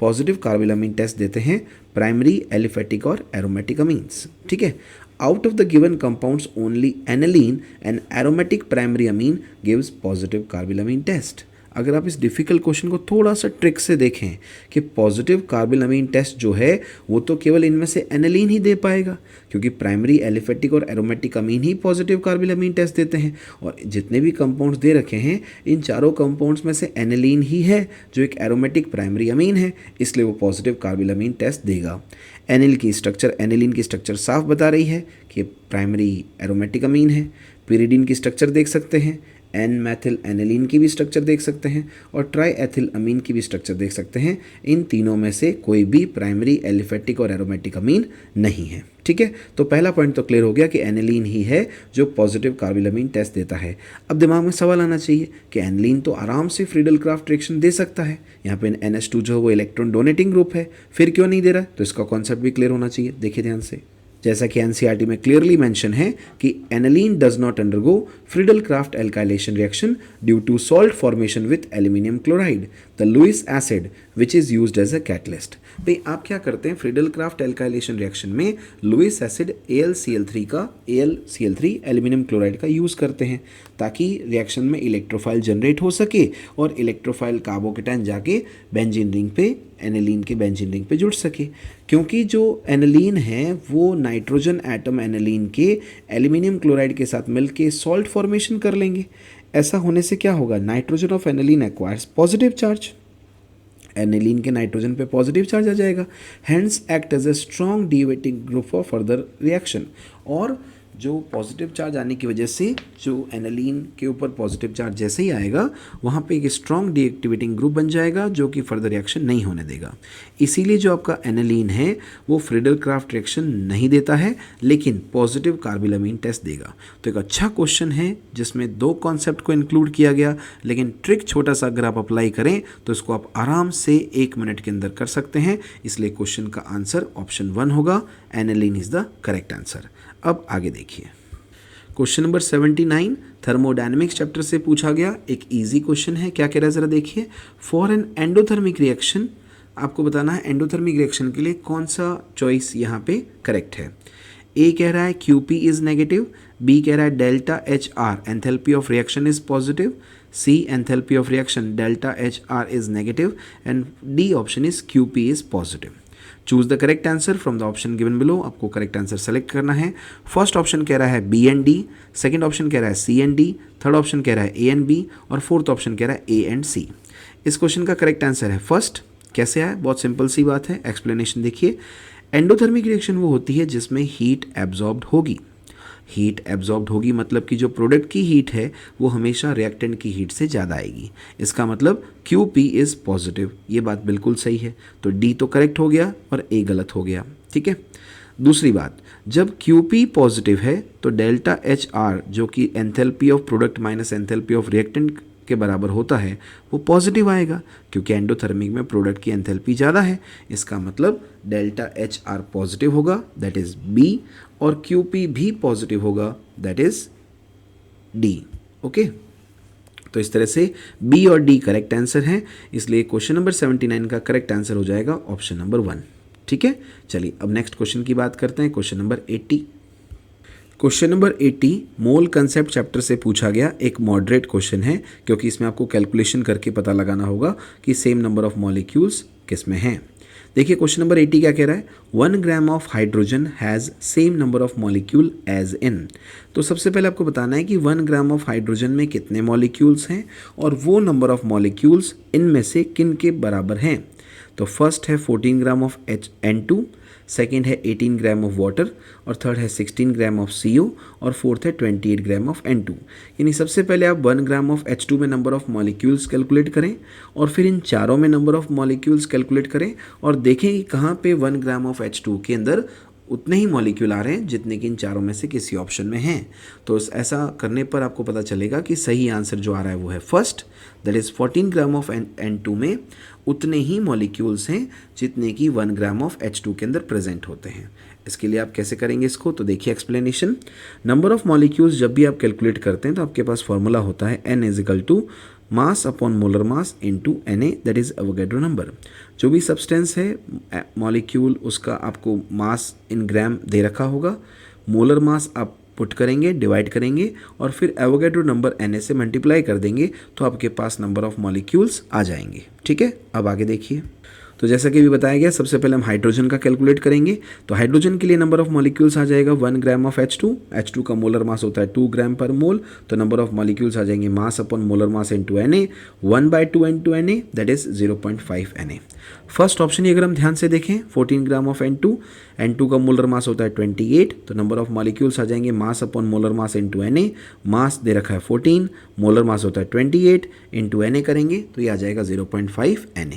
पॉजिटिव कार्बिल अमीन टेस्ट देते हैं प्राइमरी एलिफेटिक और एरोमेटिक अमीन्स। ठीक है, out of the given compounds only aniline and aromatic primary amine gives positive carbylamine test. अगर आप इस डिफ़िकल्ट क्वेश्चन को थोड़ा सा ट्रिक से देखें कि पॉजिटिव कार्बिल अमीन टेस्ट जो है वो तो केवल इनमें से एनिलीन ही दे पाएगा, क्योंकि प्राइमरी एलिफेटिक और एरोमेटिक अमीन ही पॉजिटिव कार्बिल अमीन टेस्ट देते हैं, और जितने भी कंपाउंड्स दे रखे हैं इन चारों कंपाउंड्स में से एनिलीन ही है जो एक एरोमेटिक प्राइमरी अमीन है, इसलिए वो पॉजिटिव कार्बिल अमीन टेस्ट देगा। एनिलीन की स्ट्रक्चर साफ बता रही है कि प्राइमरी एरोमेटिक अमीन है। पिरिडीन की स्ट्रक्चर देख सकते हैं, एन मैथिल एनिलीन की भी स्ट्रक्चर देख सकते हैं, और ट्राई एथिल अमीन की भी स्ट्रक्चर देख सकते हैं। इन तीनों में से कोई भी प्राइमरी एलिफेटिक और एरोमेटिक अमीन नहीं है। ठीक है, तो पहला पॉइंट तो क्लियर हो गया कि एनिलीन ही है जो पॉजिटिव कार्बिल अमीन टेस्ट देता है। अब दिमाग में सवाल आना चाहिए कि एनिलीन तो आराम से फ्रीडल क्राफ्ट रिएक्शन दे सकता है, यहाँ पे NH2 जो है वो इलेक्ट्रॉन डोनेटिंग ग्रुप है, फिर क्यों नहीं दे रहा है? तो इसका कॉन्सेप्ट भी क्लियर होना चाहिए। देखिए ध्यान से, जैसा कि NCERT में क्लियरली मेंशन है कि aniline does not undergo Friedel Crafts alkylation reaction due to salt formation with aluminium chloride the Lewis acid which is used as a catalyst. भाई आप क्या करते हैं, फ्रीडल क्राफ्ट एल्काइलेशन रिएक्शन में Lewis acid AlCl3 aluminium chloride का use करते हैं ताकि रिएक्शन में इलेक्ट्रोफाइल जनरेट हो सके और इलेक्ट्रोफाइल कार्बोकेटाइन जाके बेंजीन रिंग पे, एनिलीन के बेंजीन रिंग पे जुड़ सके। क्योंकि जो एनिलीन है वो नाइट्रोजन एटम एनिलीन के एल्यूमिनियम क्लोराइड के साथ मिलके सॉल्ट फॉर्मेशन कर लेंगे। ऐसा होने से क्या होगा, nitrogen of aniline acquires positive charge, aniline के नाइट्रोजन पे पॉजिटिव चार्ज आ जाएगा, hence act as a strong deactivating group for further reaction. और जो पॉजिटिव चार्ज आने की वजह से जो एनिलीन के ऊपर पॉजिटिव चार्ज जैसे ही आएगा वहाँ पे एक स्ट्रॉन्ग डीएक्टिवेटिंग ग्रुप बन जाएगा जो कि फर्दर रिएक्शन नहीं होने देगा। इसीलिए जो आपका एनिलीन है वो फ्रीडल क्राफ्ट रिएक्शन नहीं देता है लेकिन पॉजिटिव कार्बिल अमीन टेस्ट देगा। तो एक अच्छा क्वेश्चन है जिसमें 2 कॉन्सेप्ट को इंक्लूड किया गया, लेकिन ट्रिक छोटा सा अगर आप अप्लाई करें तो इसको आप आराम से 1 मिनट के अंदर कर सकते हैं। इसलिए क्वेश्चन का आंसर ऑप्शन 1 होगा, aniline is the correct answer. अब आगे देखिए, क्वेश्चन नंबर 79 थर्मोडायनेमिक्स चैप्टर से पूछा गया एक इजी क्वेश्चन है। क्या कह रहा है जरा देखिए, फॉर एन एंडोथर्मिक रिएक्शन, आपको बताना है एंडोथर्मिक रिएक्शन के लिए कौन सा चॉइस यहाँ पे करेक्ट है। ए कह रहा है QP इज नेगेटिव, बी कह रहा है delta HR enthalpy of reaction is positive, C enthalpy of reaction delta HR is negative, and D option is QP is positive. Choose the correct answer from the option given below. आपको correct answer select करना है। First option कह रहा है B एंड D, second option कह रहा है C एंड D, थर्ड ऑप्शन कह रहा है A एंड B, और फोर्थ ऑप्शन कह रहा है A एंड C। इस क्वेश्चन का करेक्ट आंसर है फर्स्ट। कैसे आया, बहुत सिंपल सी बात है, एक्सप्लेनेशन देखिए। एंडोथर्मिक रिएक्शन वो होती है जिसमें हीट एब्जॉर्ब्ड होगी। हीट एब्जॉर्ब्ड होगी मतलब कि जो प्रोडक्ट की हीट है वो हमेशा रिएक्टेंट की हीट से ज़्यादा आएगी। इसका मतलब QP इज़ पॉजिटिव, ये बात बिल्कुल सही है। तो D तो करेक्ट हो गया और A गलत हो गया। ठीक है, दूसरी बात, जब QP पॉजिटिव है तो डेल्टा HR जो कि enthalpy of product minus enthalpy of reactant के बराबर होता है वो पॉजिटिव आएगा, क्योंकि एंडोथर्मिक में प्रोडक्ट की एंथैल्पी ज़्यादा है। इसका मतलब डेल्टा एच आर पॉजिटिव होगा, दैट इज़ बी, और क्यू पी भी पॉजिटिव होगा, दैट इज़ डी। ओके, तो इस तरह से बी और डी करेक्ट आंसर हैं, इसलिए क्वेश्चन नंबर 79 का करेक्ट आंसर हो जाएगा ऑप्शन नंबर 1। ठीक है, चलिए अब नेक्स्ट क्वेश्चन की बात करते हैं, क्वेश्चन नंबर 80। क्वेश्चन नंबर 80 मोल कंसेप्ट चैप्टर से पूछा गया एक मॉडरेट क्वेश्चन है, क्योंकि इसमें आपको कैलकुलेशन करके पता लगाना होगा कि सेम नंबर ऑफ मॉलिक्यूल्स किस में हैं। देखिए क्वेश्चन नंबर 80 क्या कह रहा है, 1 gram of hydrogen has same number of molecule as in. तो सबसे पहले आपको बताना है कि 1 ग्राम ऑफ हाइड्रोजन में कितने मॉलिक्यूल्स हैं और वो नंबर ऑफ मॉलिक्यूल्स इनमें से किन के बराबर हैं। तो फर्स्ट है 14 ग्राम ऑफ N2, सेकेंड है 18 ग्राम ऑफ वाटर, और थर्ड है 16 ग्राम ऑफ CO, और फोर्थ है 28 ग्राम ऑफ N2। यानी सबसे पहले आप 1 ग्राम ऑफ H2 में नंबर ऑफ मॉलिक्यूल्स कैलकुलेट करें, और फिर इन चारों में नंबर ऑफ मॉलिक्यूल्स कैलकुलेट करें, और देखें कि कहाँ पे 1 ग्राम ऑफ H2 के अंदर उतने ही मॉलिक्यूल आ रहे हैं जितने कि इन चारों में से किसी ऑप्शन में हैं। तो ऐसा करने पर आपको पता चलेगा कि सही आंसर जो आ रहा है वो है first, that is 14 gram of N2 में उतने ही मॉलिक्यूल्स हैं जितने कि 1 ग्राम ऑफ H2 के अंदर प्रेजेंट होते हैं। इसके लिए आप कैसे करेंगे इसको, तो देखिए एक्सप्लेनेशन। नंबर ऑफ मॉलिक्यूल्स जब भी आप कैलकुलेट करते हैं तो आपके पास फॉर्मूला होता है N is equal to mass upon molar mass into Na, that is Avogadro number. जो भी सब्सटेंस है मॉलिक्यूल उसका आपको मास इन ग्राम दे रखा होगा, मोलर मास आप पुट करेंगे, डिवाइड करेंगे, और फिर एवोगैड्रो नंबर Na से मल्टीप्लाई कर देंगे, तो आपके पास नंबर ऑफ मॉलिक्यूल्स आ जाएंगे। ठीक है, अब आगे देखिए। तो जैसा कि भी बताया गया, सबसे पहले हम हाइड्रोजन का कैलकुलेट करेंगे। तो हाइड्रोजन के लिए नंबर ऑफ मॉलिक्यूल्स आ जाएगा 1 ग्राम ऑफ H2 का मोलर मास होता है 2 ग्राम पर मोल, तो नंबर ऑफ मॉलिक्यूल्स आ जाएंगे mass upon molar mass into Na, 1/2 into Na, that is 0.5 Na। First option ही अगर हम ध्यान से देखें, 14 ग्राम ऑफ N2 का मोलर मास होता है 28, तो नंबर ऑफ मॉलिक्यूल्स आ जाएंगे mass upon molar mass into Na, मास दे रखा है 14, मोलर मास होता है 28, इनटू Na करेंगे तो ये आ जाएगा 0.5 Na।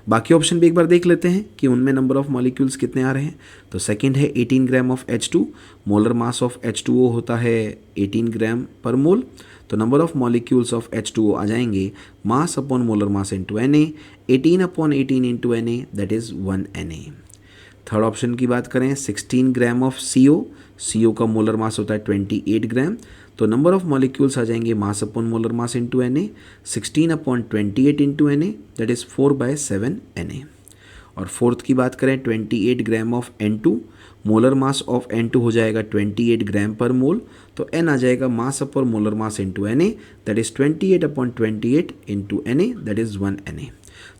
बाकी ऑप्शन भी एक बार देख लेते हैं कि उनमें नंबर ऑफ मॉलिक्यूल्स कितने आ रहे हैं। तो सेकंड है 18 gram of H2, molar mass of H2O होता है 18 ग्राम पर मोल, तो number of molecules of H2O आ जाएंगे mass upon molar mass into Na, 18 upon 18 into Na, that is 1 Na। Third option की बात करें 16 ग्राम ऑफ CO का मोलर मास होता है 28 ग्राम, तो नंबर ऑफ मॉलिक्यूल्स आ जाएंगे mass upon molar mass into Na, 16 upon 28 into Na, that is 4/7 Na। और फोर्थ की बात करें 28 gram of N2, molar mass of N2 हो जाएगा 28 ग्राम पर मोल, तो N आ जाएगा मास upon molar mass into Na, that is 28 upon 28 into Na, that is 1 Na।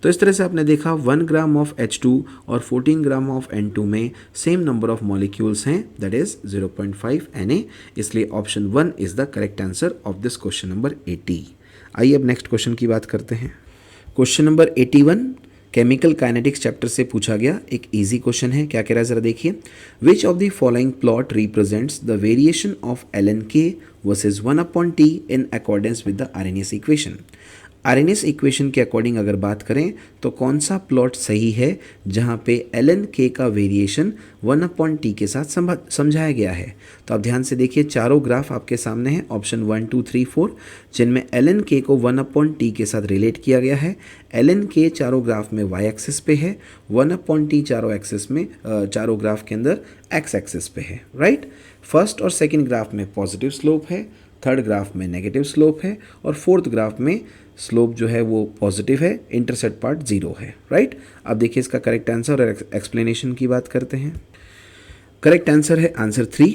तो इस तरह से आपने देखा 1 ग्राम ऑफ H2 और 14 ग्राम ऑफ N2 में सेम नंबर ऑफ मॉलिक्यूल्स हैं, दैट इज 0.5 Na, इसलिए option 1 is the correct answer of this question number 80। आइए अब नेक्स्ट क्वेश्चन की बात करते हैं। Question number 81 chemical kinetics chapter से पूछा गया एक इजी क्वेश्चन है। क्या कह रहा है ज़रा देखिए, which of the following plot represents the variation of ln(k) versus 1/t in accordance with the RNS equation. RNS equation के अकॉर्डिंग अगर बात करें तो कौन सा प्लॉट सही है जहाँ पे ln(k) का वेरिएशन 1/t के साथ समझाया गया है। तो आप ध्यान से देखिए, चारों ग्राफ आपके सामने हैं, ऑप्शन 1, 2, 3, 4, जिनमें ln(k) को 1/t के साथ रिलेट किया गया है। ln(k) चारों ग्राफ में y एक्सिस पे है, 1/t चारों ग्राफ के अंदर x एक्सिस पे है, राइट। फर्स्ट और सेकेंड ग्राफ में पॉजिटिव स्लोप है, थर्ड ग्राफ में नेगेटिव स्लोप है, और फोर्थ ग्राफ में स्लोप जो है वो पॉजिटिव है, इंटरसेप्ट पार्ट 0 है, राइट। अब देखिए इसका करेक्ट आंसर और एक्सप्लेनेशन की बात करते हैं। करेक्ट आंसर है आंसर 3,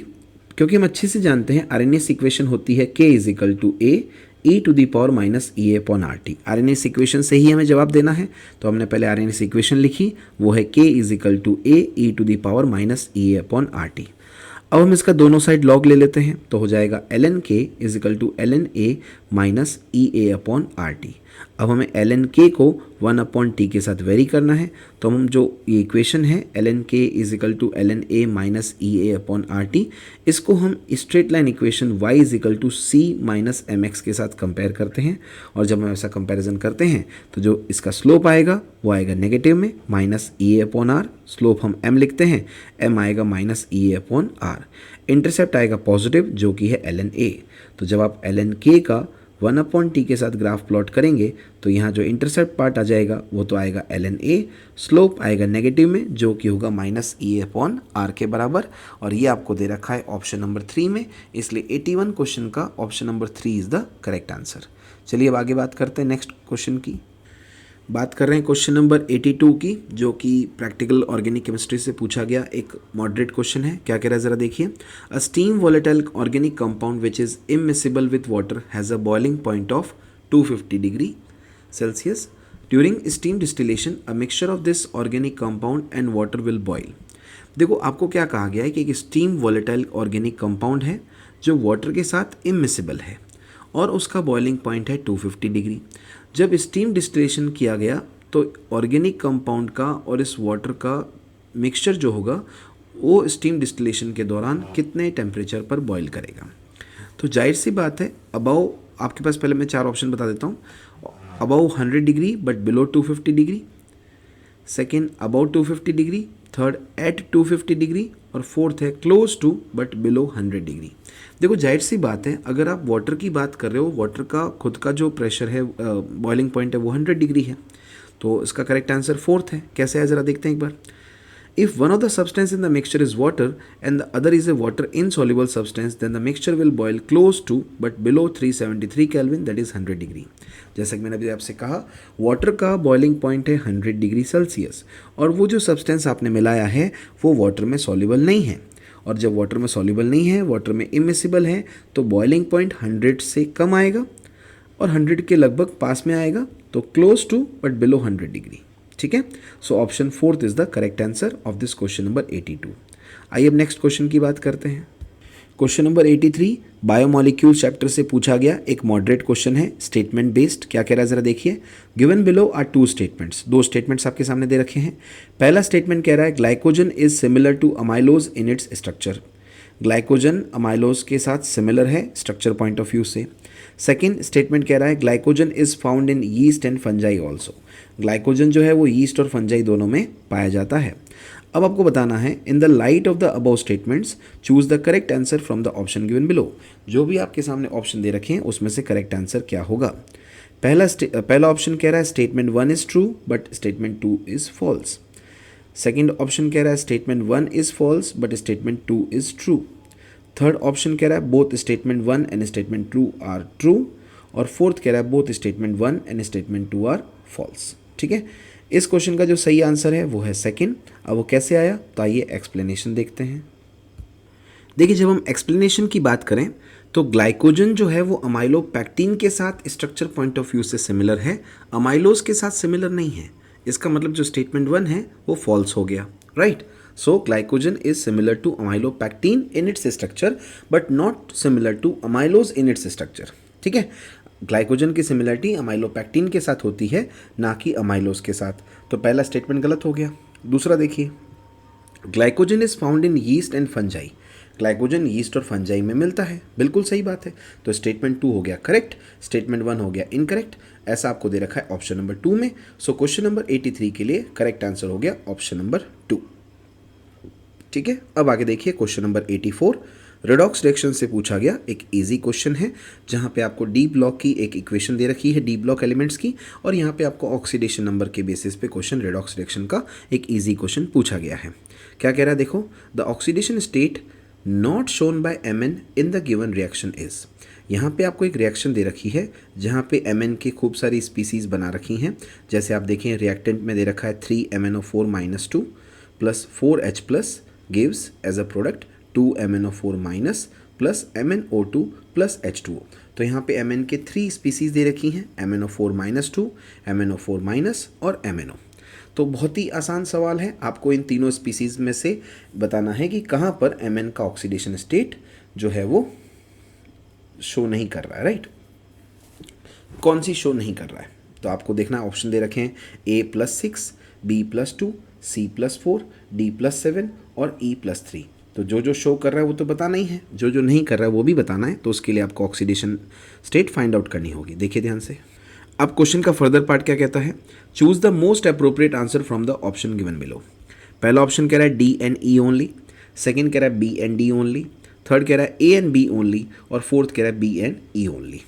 क्योंकि हम अच्छे से जानते हैं आरएनएस इक्वेशन होती है k = a e⁻⁻ RNS equation से ही हमें जवाब देना है, तो हमने पहले आरएनएस इक्वेशन लिखी, वो है k = a e⁻⁻ अब हम इसका दोनों साइड लॉग ले लेते हैं, तो हो जाएगा ln(k) = ln a -Ea/RT। अब हमें ln(k) को 1/t के साथ वेरी करना है, तो हम जो ये इक्वेशन है ln(k) = ln a -Ea/RT, इसको हम straight line equation y = c - mx के साथ कंपेयर करते हैं, और जब हम ऐसा कंपैरिजन करते हैं तो जो इसका स्लोप आएगा वो आएगा नेगेटिव में -Ea/r, स्लोप हम m लिखते हैं, m आएगा -Ea/r, इंटरसेप्ट आएगा पॉजिटिव जो कि है ln a। तो जब आप ln(k) का 1/t के साथ ग्राफ प्लॉट करेंगे तो यहाँ जो इंटरसेप्ट पार्ट आ जाएगा वो तो आएगा ln a, स्लोप आएगा नेगेटिव में जो कि होगा -e/r के बराबर, और ये आपको दे रखा है ऑप्शन नंबर 3 में, इसलिए 81 क्वेश्चन का option number 3 is the correct answer. चलिए अब आगे बात करते हैं नेक्स्ट क्वेश्चन की। बात कर रहे हैं क्वेश्चन नंबर 82 की, जो कि प्रैक्टिकल ऑर्गेनिक केमिस्ट्री से पूछा गया एक मॉडरेट क्वेश्चन है। क्या कह रहा है ज़रा देखिए। A steam volatile organic compound which is immiscible with water has a boiling point of 250 degree Celsius. During steam distillation a mixture of this organic compound and water will boil. देखो आपको क्या कहा गया है कि एक स्टीम वोलेटाइल ऑर्गेनिक कंपाउंड है जो वाटर के साथ इमिसिबल है और उसका बॉइलिंग पॉइंट है 250 डिग्री। जब स्टीम डिस्टिलेशन किया गया तो ऑर्गेनिक कंपाउंड का और इस वाटर का मिक्सचर जो होगा वो स्टीम डिस्टिलेशन के दौरान कितने टेम्परेचर पर बॉईल करेगा। तो जाहिर सी बात है, अबाउ आपके पास पहले मैं 4 ऑप्शन बता देता हूँ। Above 100 degree but below 250 degree, second above 250 degree, third at 250 degree, और फोर्थ है close to but below 100 degree. देखो जाहिर सी बात है, अगर आप वाटर की बात कर रहे हो, वाटर का खुद का जो प्रेशर है, बॉइलिंग पॉइंट है वो 100 डिग्री है, तो इसका करेक्ट आंसर फोर्थ है। कैसे है ज़रा देखते हैं एक बार। If one of the substance in the mixture is water and the other is a water insoluble substance, then the mixture will boil close to but below 373 Kelvin, that is 100 degree. जैसा कि मैंने अभी आपसे कहा, water का boiling point है 100 degree Celsius, और वो जो सब्सटेंस आपने मिलाया है वो वाटर में सॉल्युबल नहीं है, और जब वाटर में सॉल्युबल नहीं है, वाटर में इमिसिबल है, तो बॉइलिंग पॉइंट 100 से कम आएगा और 100 के लगभग पास में आएगा, तो close to but below 100 degree. ठीक है, so option fourth is the correct answer of this question number 82। आइए अब नेक्स्ट क्वेश्चन की बात करते हैं। क्वेश्चन नंबर 83 बायोमोलिक्यूल चैप्टर से पूछा गया एक मॉडरेट क्वेश्चन है, स्टेटमेंट बेस्ड। क्या कह रहा है ज़रा देखिए। Given below are 2 statements, 2 statements आपके सामने दे रखे हैं। पहला स्टेटमेंट कह रहा है glycogen is similar to amylose in its structure. Glycogen amylose के साथ सिमिलर है स्ट्रक्चर पॉइंट ऑफ व्यू से। सेकेंड स्टेटमेंट कह रहा है glycogen is found in yeast and fungi also. Glycogen जो है वो यीस्ट और फंजाई दोनों में पाया जाता है। अब आपको बताना है in the light of the above statements choose the correct answer from the option given below. जो भी आपके सामने ऑप्शन दे रखे हैं उसमें से करेक्ट आंसर क्या होगा। पहला ऑप्शन कह रहा है statement 1 is true but statement 2 is false. Second option कह रहा है statement 1 is false but statement 2 is true. Third option कह रहा है both statement 1 and statement 2 are true, और फोर्थ कह रहा है both statement 1 and statement 2 are false. ठीक है, इस क्वेश्चन का जो सही आंसर है वो है सेकंड। अब वो कैसे आया, तो आइए एक्सप्लेनेशन देखते हैं। देखिए जब हम एक्सप्लेनेशन की बात करें तो ग्लाइकोजन जो है वो अमाइलोपैक्टिन के साथ स्ट्रक्चर पॉइंट ऑफ व्यू से सिमिलर है, अमाइलोज के साथ सिमिलर नहीं है। इसका मतलब जो स्टेटमेंट 1 है वो फॉल्स हो गया, right. So glycogen is similar to amylopectin in its structure but not similar to amylose in its structure. ठीक है, ग्लाइकोजन की सिमिलरिटी अमाइलोपैक्टिन के साथ होती है, ना कि अमाइलोज के साथ। तो पहला स्टेटमेंट गलत हो गया। दूसरा देखिए, glycogen is found in yeast and fungi. Glycogen yeast और फंजाई में मिलता है, बिल्कुल सही बात है। तो स्टेटमेंट 2 हो गया करेक्ट, स्टेटमेंट 1 हो गया इनकरेक्ट। ऐसा आपको दे रखा है ऑप्शन नंबर 2 में। सो क्वेश्चन नंबर 83 के लिए करेक्ट आंसर हो गया ऑप्शन नंबर 2। ठीक है, अब आगे देखिए क्वेश्चन नंबर 84 रेडॉक्स रिएक्शन से पूछा गया एक इजी क्वेश्चन है, जहां पे आपको डी ब्लॉक की एक इक्वेशन दे रखी है, डी ब्लॉक एलिमेंट्स की, और यहां पे आपको ऑक्सीडेशन नंबर के बेसिस पे क्वेश्चन रेडॉक्स रिएक्शन का एक इजी क्वेश्चन पूछा गया है। क्या कह रहा है देखो, the oxidation state not shown by Mn in the given reaction is. यहाँ पे आपको एक रिएक्शन दे रखी है जहाँ पे Mn की खूब सारी स्पीसीज़ बना रखी हैं। जैसे आप देखें रिएक्टेंट में दे रखा है 3MnO4- plus 4H plus gives as a product 2MnO4- plus MnO2 plus H2O। तो यहाँ पे Mn के 3 स्पीसीज़ दे रखी हैं, MnO4-2, MnO4- और MnO। तो बहुत ही आसान सवाल है, आपको इन तीनों स्पीसीज़ में से बताना है कि कहाँ पर Mn का ऑक्सीडेशन स्टेट जो है वो शो नहीं कर रहा है, राइट। कौन सी शो नहीं कर रहा है, तो आपको देखना ऑप्शन दे रखे हैं A+6, B+2, C+4, D+7 और E+3। तो जो जो शो कर रहा है वो तो बताना ही है, जो जो नहीं कर रहा है वो भी बताना है। तो उसके लिए आपको ऑक्सीडेशन स्टेट फाइंड आउट करनी होगी। देखिए ध्यान से, अब क्वेश्चन का फर्दर पार्ट क्या कहता है, choose the most appropriate answer from the option given below. पहला ऑप्शन कह रहा है D and E only, second कह रहा है B and D only, third कह रहा है ए एंड बी ओनली, और फोर्थ कह रहा है बी एंड ई ओनली।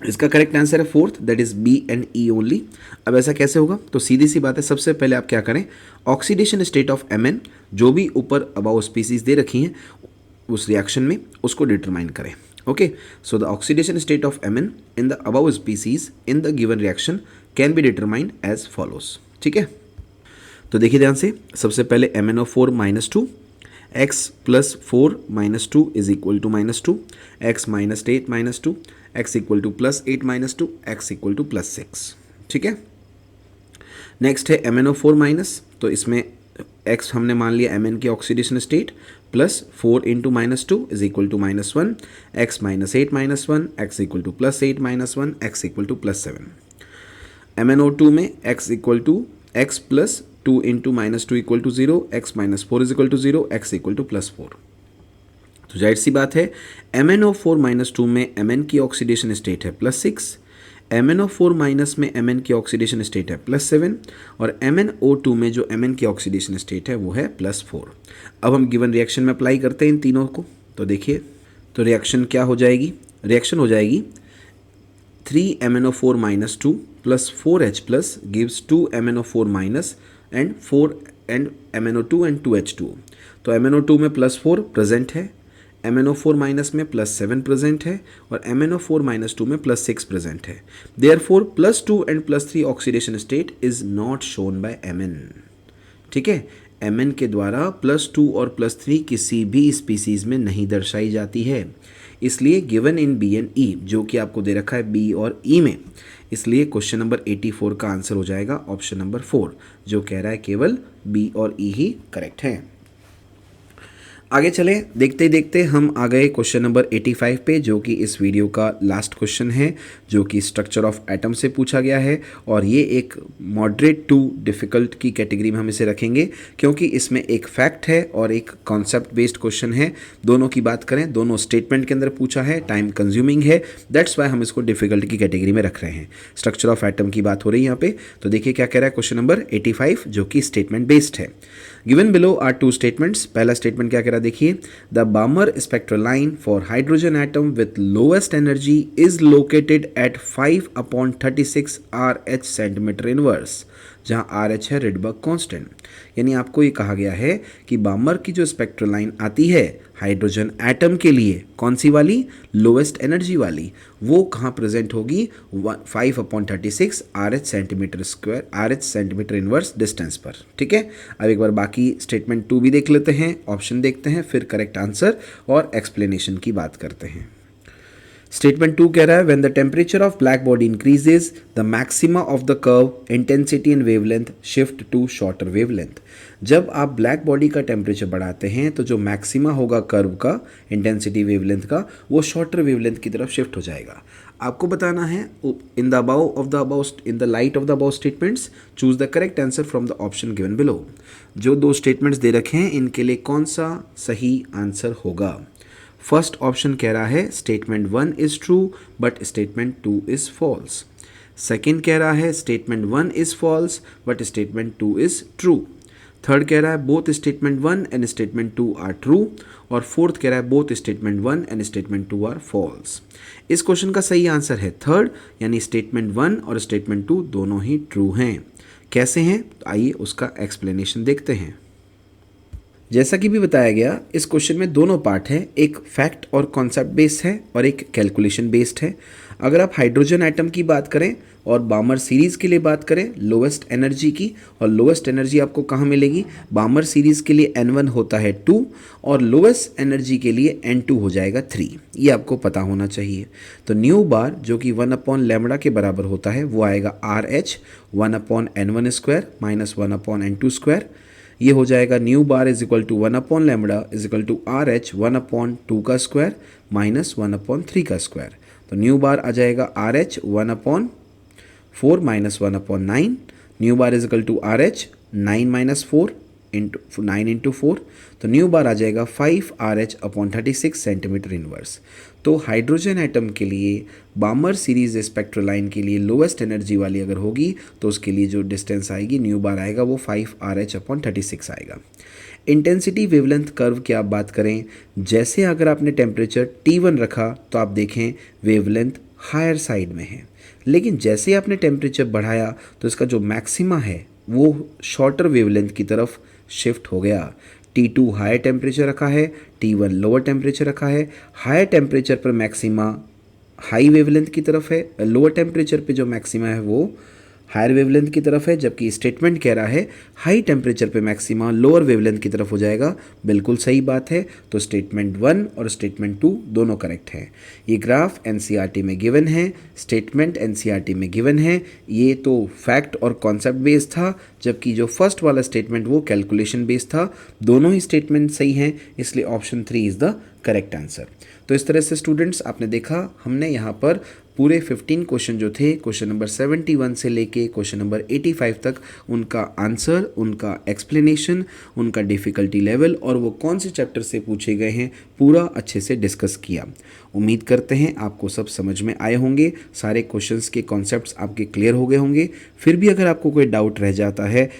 इसका करेक्ट आंसर है fourth, that is B and E only. अब ऐसा कैसे होगा? तो सीधी सी बात है, सबसे पहले आप क्या करें, ऑक्सीडेशन स्टेट ऑफ Mn जो भी ऊपर अबाउ स्पीसीज दे रखी हैं उस रिएक्शन में उसको डिटरमाइन करें। Okay, so the oxidation state of Mn in the above species in the given reaction can be determined as follows. ठीक है, तो देखिए ध्यान से, सबसे पहले MnO4 -2, x plus 4 -2 is equal to -2, x minus 8 -2, x equal to plus 8 -2, x equal to plus 6। ठीक है, नेक्स्ट है MnO4 माइनस, तो इसमें x हमने मान लिया Mn की oxidation state, plus 4 into -2 is equal to -1, x minus 8 -1, x equal to plus 8 -1, x equal to plus 7। MnO2 में x equal to x plus 2 into -2 equal to 0, x minus 4 is equal to 0, x equal to plus 4। तो जाहिर सी बात है MnO4 -2 में Mn की oxidation state है +6, MnO4 minus में Mn की ऑक्सीडेशन स्टेट है +7 और MnO2 में जो Mn की ऑक्सीडेशन स्टेट है वो है +4। अब हम गिवन रिएक्शन में अप्लाई करते हैं इन तीनों को, तो देखिए, तो रिएक्शन क्या हो जाएगी? रिएक्शन हो जाएगी 3MnO4 -2 plus 4H plus gives 2MnO4 minus and 4 and MnO2 and 2H2O। तो MnO2 में +4 प्रेजेंट है, MnO4 माइनस में +7 प्रेजेंट है और MnO4 -2 में +6 प्रेजेंट है। Therefore +2 and +3 oxidation state is not shown by Mn। ठीक है, Mn के द्वारा +2 और +3 किसी भी स्पीसीज में नहीं दर्शाई जाती है, इसलिए गिवन इन बी एंड ई, जो कि आपको दे रखा है बी और ई में, इसलिए क्वेश्चन नंबर 84 का आंसर हो जाएगा ऑप्शन नंबर 4, जो कह रहा है केवल बी और ई ही करेक्ट है। आगे चले, देखते ही देखते हम आ गए क्वेश्चन नंबर 85 पे, जो कि इस वीडियो का लास्ट क्वेश्चन है, जो कि स्ट्रक्चर ऑफ एटम से पूछा गया है और ये एक मॉडरेट टू डिफ़िकल्ट की कैटेगरी में हम इसे रखेंगे, क्योंकि इसमें एक फैक्ट है और एक कॉन्सेप्ट बेस्ड क्वेश्चन है। दोनों की बात करें, दोनों स्टेटमेंट के अंदर पूछा है, टाइम कंज्यूमिंग है, दैट्स वाई हम इसको डिफ़िकल्ट की कैटेगरी में रख रहे हैं। स्ट्रक्चर ऑफ एटम की बात हो रही है यहाँ पे, तो देखिए क्या कह रहा है क्वेश्चन नंबर 85, जो कि स्टेटमेंट बेस्ड है। Given below are 2 statements. पहला स्टेटमेंट क्या कह रहा है देखिए, the Balmer spectral line for hydrogen atom with lowest energy is located at 5/36 RH centimetre inverse, जहां RH है रिडबर्ग कांस्टेंट। यानी आपको ये कहा गया है कि बामर की जो स्पेक्ट्रल लाइन आती है हाइड्रोजन एटम के लिए, कौन सी वाली? लोएस्ट एनर्जी वाली, वो कहाँ प्रेजेंट होगी? 5/36 RH सेंटीमीटर इनवर्स डिस्टेंस पर। ठीक है, अब एक बार बाकी स्टेटमेंट 2 भी देख लेते हैं, ऑप्शन देखते हैं, फिर करेक्ट आंसर और एक्सप्लेनेशन की बात करते हैं। स्टेटमेंट 2 कह रहा है, when the temperature of black body increases the maxima of the curve intensity and wavelength shift to shorter wavelength. जब आप ब्लैक बॉडी का टेम्परेचर बढ़ाते हैं तो जो मैक्सिमा होगा कर्व का, इंटेंसिटी वेवलेंथ का, वो शॉर्टर वेवलेंथ की तरफ शिफ्ट हो जाएगा। आपको बताना है in the light of the above statements choose the correct answer from the option given below. जो 2 स्टेटमेंट्स दे रखे हैं इनके लिए कौन सा सही आंसर होगा? फर्स्ट ऑप्शन कह रहा है statement 1 is true but statement 2 is false. Second कह रहा है statement 1 is false but statement 2 is true. Third कह रहा है both statement 1 and statement 2 are true. और फोर्थ कह रहा है both statement 1 and statement 2 are false. इस क्वेश्चन का सही आंसर है थर्ड, यानी स्टेटमेंट 1 और स्टेटमेंट 2 दोनों ही ट्रू हैं। कैसे हैं? आइए उसका एक्सप्लेनेशन देखते हैं। जैसा कि भी बताया गया, इस क्वेश्चन में दोनों पार्ट है, एक फैक्ट और कॉन्सेप्ट बेस्ड है और एक कैलकुलेशन बेस्ड है। अगर आप हाइड्रोजन एटम की बात करें और बामर सीरीज़ के लिए बात करें लोएस्ट एनर्जी की, और लोएस्ट एनर्जी आपको कहाँ मिलेगी? बामर सीरीज़ के लिए N1 होता है 2 और लोएस्ट एनर्जी के लिए N2 हो जाएगा 3। ये आपको पता होना चाहिए। तो न्यू बार जो कि 1/λ के बराबर होता है वो आएगा RH 1/N1² माइनस 1/N2²। ये हो जाएगा nu bar is equal to 1/λ is equal to RH 1/2² minus 1/3²। तो न्यू बार आ जाएगा RH 1/4 minus 1/9। Nu bar is equal to RH 9 minus 4 into 9 into 4। तो न्यू बार आ जाएगा 5RH/36 सेंटीमीटर इनवर्स। तो हाइड्रोजन एटम के लिए बामर सीरीज स्पेक्ट्रल लाइन के लिए लोएस्ट एनर्जी वाली अगर होगी तो उसके लिए जो डिस्टेंस आएगी, न्यू बार आएगा, वो 5RH/36 आएगा। इंटेंसिटी वेवलेंथ कर्व की आप बात करें, जैसे अगर आपने टेम्परेचर T1 रखा तो आप देखें वेवलेंथ हायर साइड में है, लेकिन जैसे ही आपने टेम्परेचर बढ़ाया तो इसका जो मैक्सिमा है वो शॉर्टर वेवलेंथ की तरफ शिफ्ट हो गया। T2 हायर टेम्परेचर रखा है, T1 लोअर टेम्परेचर रखा है। हायर टेम्परेचर पर मैक्सिमा हाई वेवलेंथ की तरफ है, लोअर टेम्परेचर पे जो मैक्सिमा है वो हायर वेवलेंथ की तरफ है, जबकि स्टेटमेंट कह रहा है हाई टेम्परेचर पे मैक्सिमा लोअर वेवलेंथ की तरफ हो जाएगा। बिल्कुल सही बात है। तो स्टेटमेंट 1 और स्टेटमेंट 2 दोनों करेक्ट हैं। ये ग्राफ एनसीईआरटी में गिवन है, स्टेटमेंट एनसीईआरटी में गिवन है। ये तो फैक्ट और कॉन्सेप्ट बेस्ड था, जबकि जो फर्स्ट वाला स्टेटमेंट वो कैलकुलेशन बेस्ड था। दोनों ही स्टेटमेंट सही हैं, इसलिए option 3 is the correct answer. तो इस तरह से स्टूडेंट्स आपने देखा, हमने यहाँ पर पूरे 15 क्वेश्चन जो थे, क्वेश्चन नंबर 71 से लेके क्वेश्चन नंबर 85 तक, उनका आंसर, उनका एक्सप्लेनेशन, उनका डिफ़िकल्टी लेवल और वो कौन से चैप्टर से पूछे गए हैं, पूरा अच्छे से डिस्कस किया। उम्मीद करते हैं आपको सब समझ में आए होंगे, सारे क्वेश्चंस के कॉन्सेप्ट्स आपके क्लियर हो गए होंगे। फिर भी अगर आपको कोई डाउट रह जाता है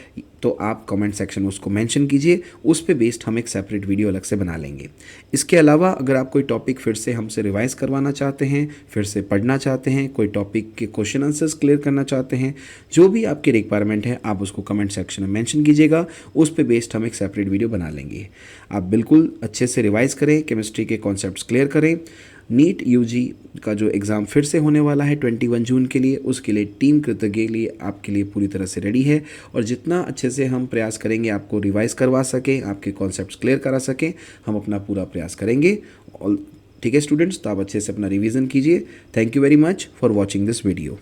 तो आप कमेंट सेक्शन में उसको मेंशन कीजिए, उस पे बेस्ड हम एक सेपरेट वीडियो अलग से बना लेंगे। इसके अलावा अगर आप कोई टॉपिक फिर से हमसे रिवाइज करवाना चाहते हैं, फिर से पढ़ना चाहते हैं, कोई टॉपिक के क्वेश्चन आंसर्स क्लियर करना चाहते हैं, जो भी आपकी रिक्वायरमेंट है आप उसको कमेंट सेक्शन में मेंशन कीजिएगा, उस पे बेस्ड हम एक सेपरेट वीडियो बना लेंगे। आप बिल्कुल अच्छे से रिवाइज करें, केमिस्ट्री के कॉन्सेप्ट्स क्लियर करें। नीट यूजी का जो एग्ज़ाम फिर से होने वाला है 21 जून के लिए, उसके लिए टीम कृतज्ञ के लिए आपके लिए पूरी तरह से रेडी है। और जितना अच्छे से हम प्रयास करेंगे आपको रिवाइज करवा सकें, आपके कॉन्सेप्ट्स क्लियर करा सकें, हम अपना पूरा प्रयास करेंगे। और ठीक है स्टूडेंट्स, तो आप अच्छे से अपना रिवीजन कीजिए। Thank you very much for watching this video.